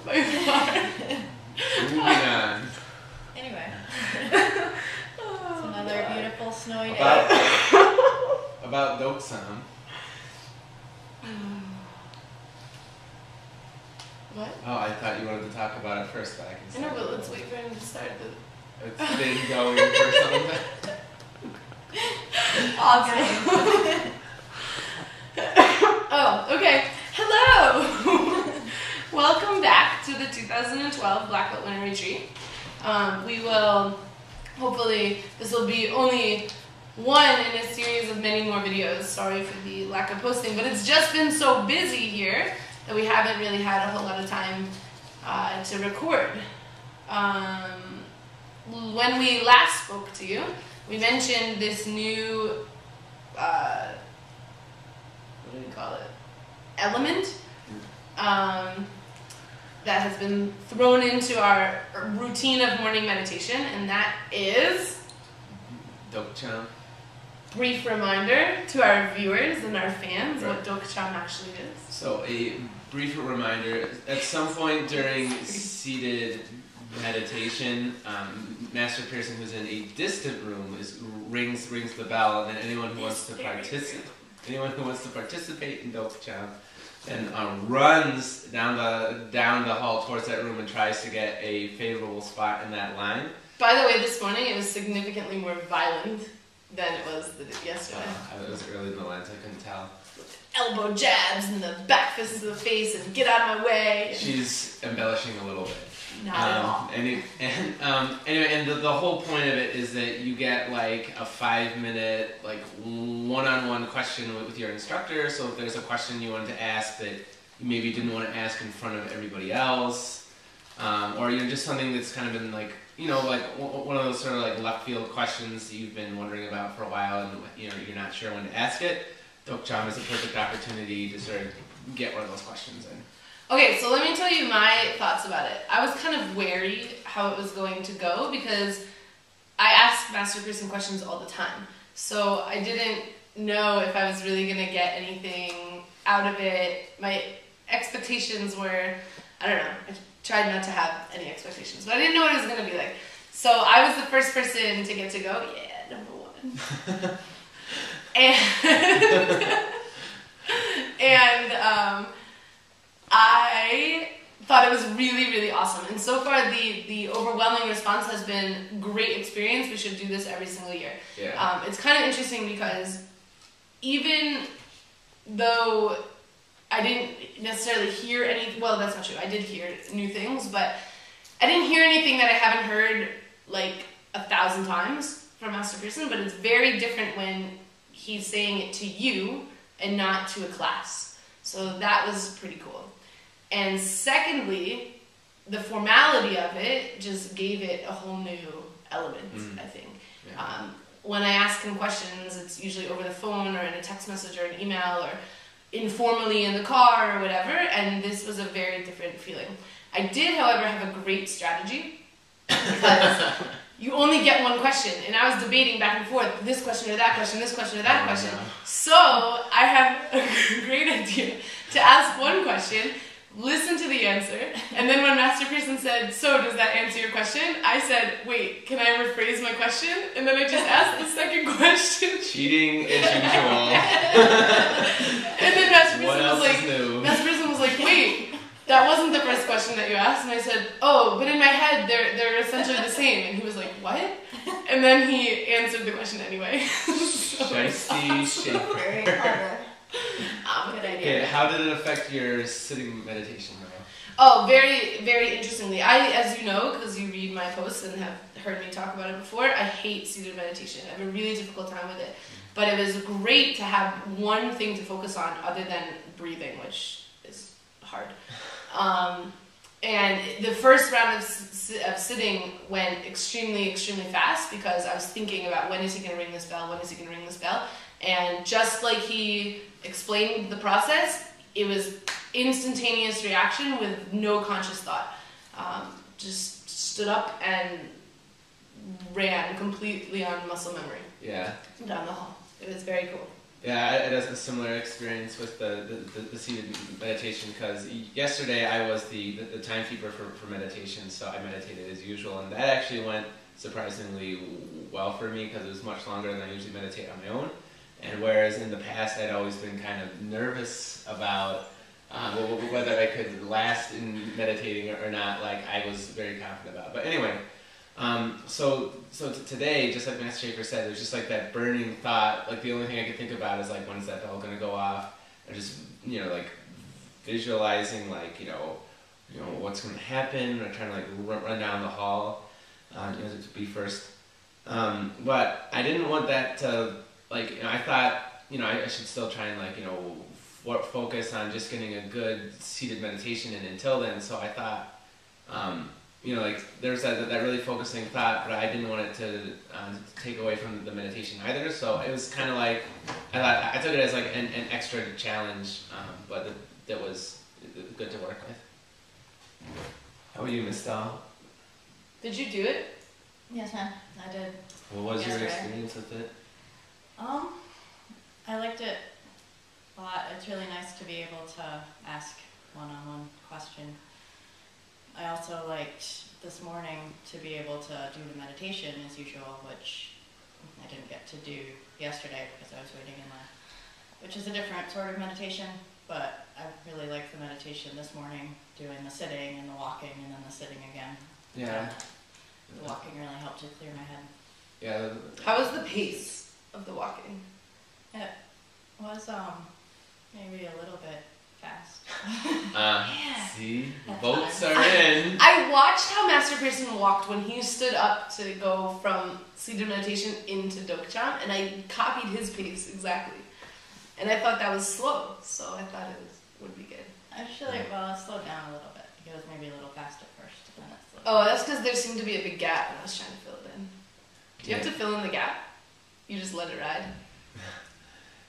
by far. Moving on. Anyway. It's another beautiful snowy day. About Doksan. What? Oh, I thought you wanted to talk about it first, but I can I start. know, but let's wait for him to start the... It's been going for something. Awesome. Oh, okay. Hello! Welcome back to the 2012 Black Belt Winter Retreat. We will, hopefully, this will be only one in a series of many more videos. Sorry for the lack of posting, but it's just been so busy here that we haven't really had a whole lot of time to record. When we last spoke to you, we mentioned this new, what do we call it, element that has been thrown into our routine of morning meditation, and that is Dokcham. brief reminder to our viewers and our fans what Dokcham actually is. So a brief reminder, at some point during seated meditation, Master Pearson, who's in a distant room, rings the bell, and then anyone who wants to participate in Dokcham then runs down the hall towards that room and tries to get a favorable spot in that line. By the way, this morning it was significantly more violent than it was yesterday. It was early in the lines, I couldn't tell. Elbow jabs and the back fists to the face and get out of my way. She's embellishing a little bit. Not at all. Anyway, and the whole point of it is that you get like a 5-minute like one-on-one question with your instructor. So if there's a question you wanted to ask that you maybe didn't want to ask in front of everybody else, or just something that's kind of been like like one of those sort of like left field questions that you've been wondering about for a while, and you're not sure when to ask it. Dokcham is a perfect opportunity to sort of get one of those questions in. Okay, so let me tell you my thoughts about it. I was kind of wary how it was going to go because I ask Master Pearson questions all the time. So I didn't know if I was really going to get anything out of it. My expectations were, I don't know, I tried not to have any expectations, but I didn't know what it was going to be like. So I was the first person to get to go, number one. and I thought it was really, really awesome. And so far, the overwhelming response has been great experience. We should do this every single year. Yeah. It's kind of interesting because even though I didn't necessarily hear well, that's not true. I did hear new things, but I didn't hear anything that I haven't heard like 1,000 times from Master Pearson, but it's very different when he's saying it to you and not to a class. So that was pretty cool. And secondly, the formality of it just gave it a whole new element, I think. Yeah. When I ask him questions, it's usually over the phone or in a text message or an email or informally in the car or whatever, and this was a very different feeling. I did, however, have a great strategy because you only get one question, and I was debating back and forth, this question or that question, this question or that question. No. So I have a great idea to ask one question, listen to the answer, and then when Master Pearson said, so does that answer your question? I said, wait, can I rephrase my question? And then I just asked the second question. Cheating as usual. And then Master Pearson was like, wait, that wasn't the first question that you asked. And I said, oh, but in my head, they're essentially the same. And he was like, what? And then he answered the question anyway. Shiesty shaper. Very clever. Good idea. Okay, how did it affect your sitting meditation though? Oh, very, very interestingly. As you know, because you read my posts and have heard me talk about it before, I hate seated meditation. I have a really difficult time with it. But it was great to have one thing to focus on other than breathing, which is hard. And the first round of sitting went extremely, extremely fast because I was thinking about when is he going to ring this bell, when is he going to ring this bell. And just like he explained the process, it was instantaneous reaction with no conscious thought. Just stood up and ran completely on muscle memory. Yeah. Down the hall. It was very cool. Yeah, I had a similar experience with the seated meditation because yesterday I was the timekeeper for meditation, so I meditated as usual, and that actually went surprisingly well for me because it was much longer than I usually meditate on my own. And whereas in the past I'd always been kind of nervous about whether I could last in meditating or not, like I was very confident about. But anyway, so today, just like Master Schaefer said, there's just like that burning thought. Like the only thing I could think about is like, when's that bell going to go off? Or just like visualizing like what's going to happen, or trying to like run down the hall, to be first. But I didn't want that to I thought I should still try and focus on just getting a good seated meditation in until then. So I thought. There's that really focusing thought, but I didn't want it to take away from the meditation either. So it was kind of like I took it as like an extra challenge, but that was good to work with. How about you, Miss Dahl? Did you do it? Yes, ma'am. I did. What was your experience with it? I liked it a lot. It's really nice to be able to ask one-on-one question. I also liked this morning to be able to do the meditation as usual, which I didn't get to do yesterday because I was waiting in line, which is a different sort of meditation, but I really liked the meditation this morning, doing the sitting and the walking and then the sitting again. Yeah. The walking really helped to clear my head. Yeah. How was the pace of the walking? It was maybe a little bit fast. See? Votes are in. I watched how Master Pearson walked when he stood up to go from seated meditation into Dokcham, and I copied his pace exactly. And I thought that was slow, so I thought it would be good. Actually, it slowed down a little bit. It was maybe a little fast at first, and then it slowed Oh, down. that's because there seemed to be a big gap, and I was trying to fill it in. Do you have to fill in the gap? You just let it ride?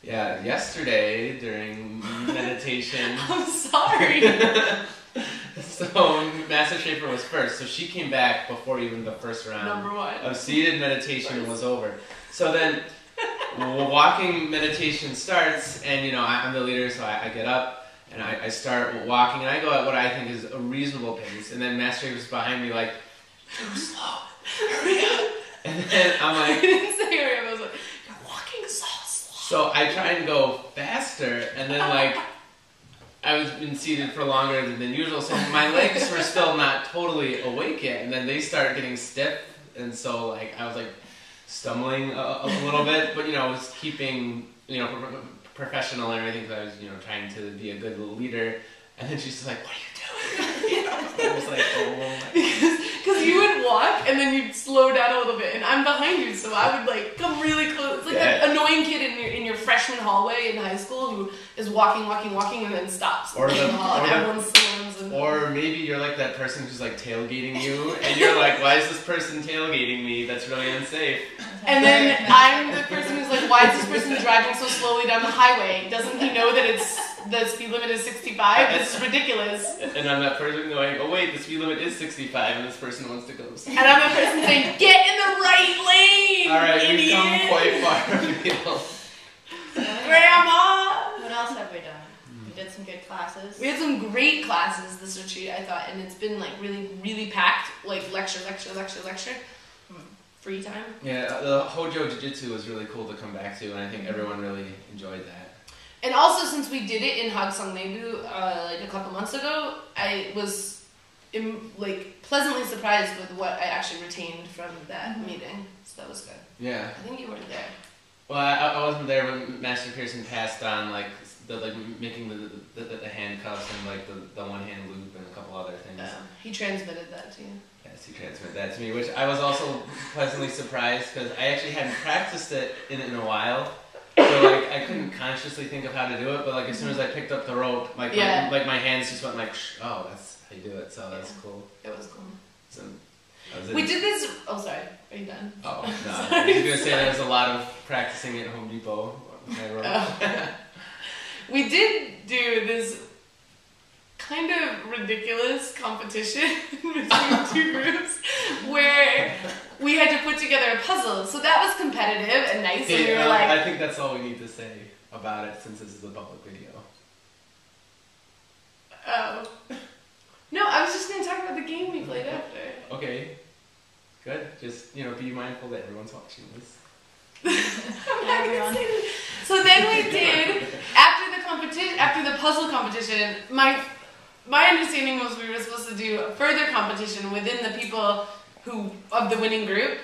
Yeah, yesterday during meditation. I'm sorry. So Master Schaefer was first, so she came back before even the first round Number one. of seated meditation was over. So then walking meditation starts, and I'm the leader, so I get up and I start walking, and I go at what I think is a reasonable pace, and then Master Schaefer's behind me like, too slow, hurry up. And then I'm like, I didn't say hurry up, I was like, you're walking so slow. So I try and go faster, and then I was been seated for longer than usual, so my legs were still not totally awake yet, and then they start getting stiff, and so I was stumbling a little bit, but I was keeping professional and everything, because I was trying to be a good little and then she's just like, what are you doing? I was like, oh my. Because you would walk and then you'd slow down a little bit, and I'm behind you, so I would come really close. It's like that annoying kid in your freshman hallway in high school who is walking, and then stops. Or everyone slams. Or maybe you're like that person who's tailgating you, and you're like, why is this person tailgating me? That's really unsafe. And then I'm the person who's like, why is this person driving so slowly down the highway? Doesn't he know that the speed limit is 65? This is ridiculous. And I'm that person going, oh wait, the speed limit is 65, and this person wants to go. And I'm the person saying, get in the right lane, Alright, idiot. we've come quite far. Grandma! What else have we done? We did some good classes. We had some great classes this retreat, I thought, and it's been really, really packed, lecture. Free time. Yeah, the Hojo Jiu-Jitsu was really cool to come back to, and I think everyone really enjoyed that. And also, since we did it in Hagsaeng Naebu a couple months ago, I was pleasantly surprised with what I actually retained from that meeting. So that was good. Yeah. I think you weren't there. Well, I wasn't there when Master Pearson passed on making the handcuffs and the one hand loop and a couple other things. He transmitted that to you. Yes, he transmitted that to me, which I was also pleasantly surprised because I actually hadn't practiced it in a while. So I couldn't consciously think of how to do it, but as soon as I picked up the rope, my hands just went oh, that's how you do it. So that's cool. It was cool. So we did this. Oh, sorry. Are you done? Oh no, I was gonna say there was a lot of practicing at Home Depot. We did do this kind of ridiculous competition between two groups where we had to put together a puzzle. So that was competitive and nice. Okay, and we were I think that's all we need to say. about it since this is a public video? Oh. No, I was just going to talk about the game we played after. Okay. Good. Just, be mindful that everyone's watching this. I'm not gonna say this. So then we did, after the puzzle competition, my understanding was we were supposed to do a further competition within the people of the winning group.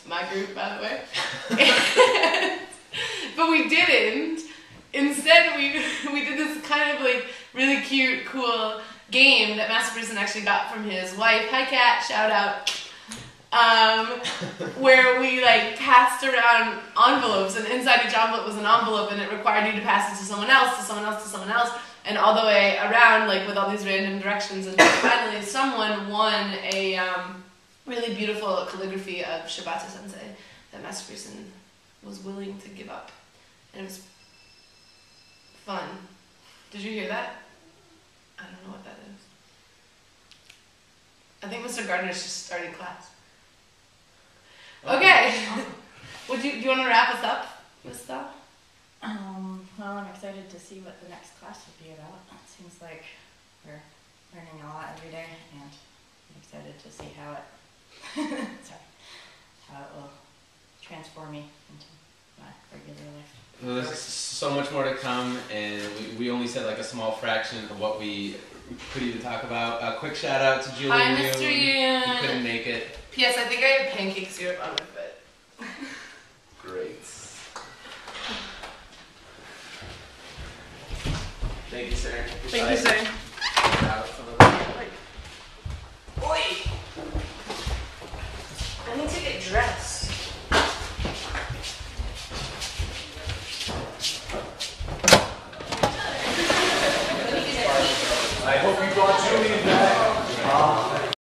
My group, by the way. But we didn't. Instead, we did this kind of like really cute, cool game that Master Person actually got from his wife. Hi, Kat. Shout out. Where we like passed around envelopes, and inside each envelope was an envelope, and it required you to pass it to someone else, to someone else, to someone else, and all the way around, like with all these random directions. And finally, someone won a really beautiful calligraphy of Shibata Sensei that Master Person was willing to give up, and it was fun. Did you hear that? I don't know what that is. I think Mr. Gardner's just starting class. Okay. Do you want to wrap us up with stuff? Well, I'm excited to see what the next class will be about. It seems like we're learning a lot every day, and I'm excited to see how it will transform me into my regular life. Well, there's so much more to come, and we only said like a small fraction of what we could even talk about. A quick shout out to Julie. Hi, Mr. Yoon. Who couldn't make it. P.S. I think I have pancake syrup on my foot. Great. Thank you, sir. Thank you, sir. Oi! I need to get dressed. I hope you brought Julie back.